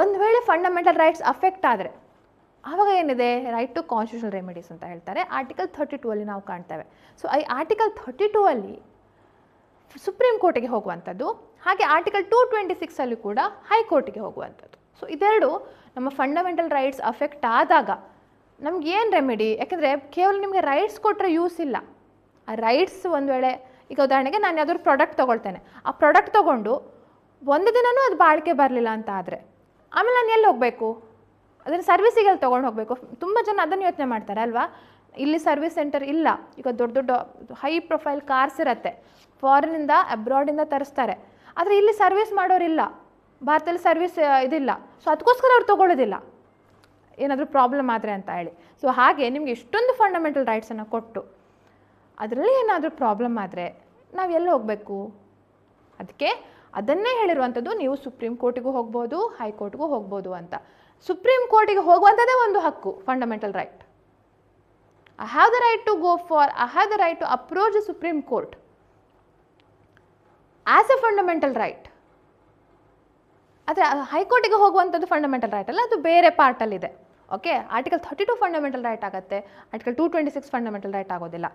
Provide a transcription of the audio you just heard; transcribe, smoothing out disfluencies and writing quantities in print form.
ಒಂದು ವೇಳೆ fundamental rights affect ಆದರೆ ಆವಾಗ ಏನಿದೆ, ರೈಟ್ ಟು ಕಾನ್ಸ್ಟಿಟ್ಯೂಷನಲ್ ರೆಮಿಡೀಸ್ ಅಂತ ಹೇಳ್ತಾರೆ. ಆರ್ಟಿಕಲ್ 32 ಅಲ್ಲಿ ನಾವು ಕಾಣ್ತೇವೆ. ಸೊ ಈ ಆರ್ಟಿಕಲ್ 32 ಅಲ್ಲಿ ಸುಪ್ರೀಂ ಕೋರ್ಟಿಗೆ ಹೋಗುವಂಥದ್ದು, ಹಾಗೆ ಆರ್ಟಿಕಲ್ 226 ಅಲ್ಲಿ ಕೂಡ ಹೈಕೋರ್ಟಿಗೆ ಹೋಗುವಂಥದ್ದು. ಸೊ ಇದೆರಡು ನಮ್ಮ ಫಂಡಮೆಂಟಲ್ ರೈಟ್ಸ್ ಅಫೆಕ್ಟ್ ಆದಾಗ ನಮ್ಗೆ ಏನು ರೆಮಿಡಿ? ಯಾಕೆಂದರೆ ಕೇವಲ ನಿಮಗೆ ರೈಟ್ಸ್ ಕೊಟ್ಟರೆ ಯೂಸ್ ಇಲ್ಲ. ಆ ರೈಟ್ಸ್ ಒಂದು ವೇಳೆ, ಈಗ ಉದಾಹರಣೆಗೆ ನಾನು ಯಾವ್ದಾದ್ರು ಪ್ರಾಡಕ್ಟ್ ತೊಗೊಳ್ತೇನೆ, ಆ ಪ್ರಾಡಕ್ಟ್ ತೊಗೊಂಡು ಒಂದು ದಿನವೂ ಅದು ಬಾಳಿಕೆ ಬರಲಿಲ್ಲ ಅಂತ ಆದರೆ ಆಮೇಲೆ ನಾನು ಎಲ್ಲಿ ಹೋಗಬೇಕು? ಅದನ್ನು ಸರ್ವಿಸಿಗೆಲ್ಲಿ ತೊಗೊಂಡು ಹೋಗಬೇಕು? ತುಂಬ ಜನ ಅದನ್ನು ಯೋಚನೆ ಮಾಡ್ತಾರೆ ಅಲ್ವಾ. ಇಲ್ಲಿ ಸರ್ವಿಸ್ ಸೆಂಟರ್ ಇಲ್ಲ. ಈಗ ದೊಡ್ಡ ದೊಡ್ಡ ಹೈ ಪ್ರೊಫೈಲ್ ಕಾರ್ಸ್ ಇರುತ್ತೆ, ಫಾರಿನಿಂದ ಅಬ್ರಾಡಿಂದ ತರಿಸ್ತಾರೆ, ಆದರೆ ಇಲ್ಲಿ ಸರ್ವಿಸ್ ಮಾಡೋರಿಲ್ಲ, ಭಾರತದಲ್ಲಿ ಸರ್ವಿಸ್ ಇದಿಲ್ಲ. ಸೊ ಅದಕ್ಕೋಸ್ಕರ ಅವ್ರು ತೊಗೊಳ್ಳೋದಿಲ್ಲ, ಏನಾದರೂ ಪ್ರಾಬ್ಲಮ್ ಆದರೆ ಅಂತ ಹೇಳಿ. ಸೊ ಹಾಗೆ ನಿಮಗೆ ಇಷ್ಟೊಂದು ಫಂಡಮೆಂಟಲ್ ರೈಟ್ಸನ್ನು ಕೊಟ್ಟು ಅದರಲ್ಲಿ ಏನಾದರೂ ಪ್ರಾಬ್ಲಮ್ ಆದರೆ ನಾವು ಎಲ್ಲಿ ಹೋಗಬೇಕು? ಅದಕ್ಕೆ ಅದನ್ನೇ ಹೇಳಿರುವಂಥದ್ದು, ನೀವು ಸುಪ್ರೀಂ ಕೋರ್ಟಿಗೂ ಹೋಗ್ಬೋದು, ಹೈಕೋರ್ಟ್ಗೂ ಹೋಗ್ಬೋದು ಅಂತ. ಸುಪ್ರೀಂ ಕೋರ್ಟಿಗೆ ಹೋಗುವಂಥದ್ದೇ ಒಂದು ಹಕ್ಕು, fundamental right. I have the right to go for, I have the right to approach the Supreme Court as a fundamental right. ಆದರೆ ಹೈಕೋರ್ಟಿಗೆ ಹೋಗುವಂಥದ್ದು ಫಂಡಮೆಂಟಲ್ ರೈಟ್ ಅಲ್ಲ, ಅದು ಬೇರೆ ಪಾರ್ಟಲ್ಲಿದೆ. ಓಕೆ, ಆರ್ಟಿಕಲ್ 32 ಫಂಡಮೆಂಟಲ್ ರೈಟ್ ಆಗುತ್ತೆ, ಆರ್ಟಿಕಲ್ 226 ಫಂಡಮೆಂಟಲ್ ರೈಟ್ ಆಗೋದಿಲ್ಲ.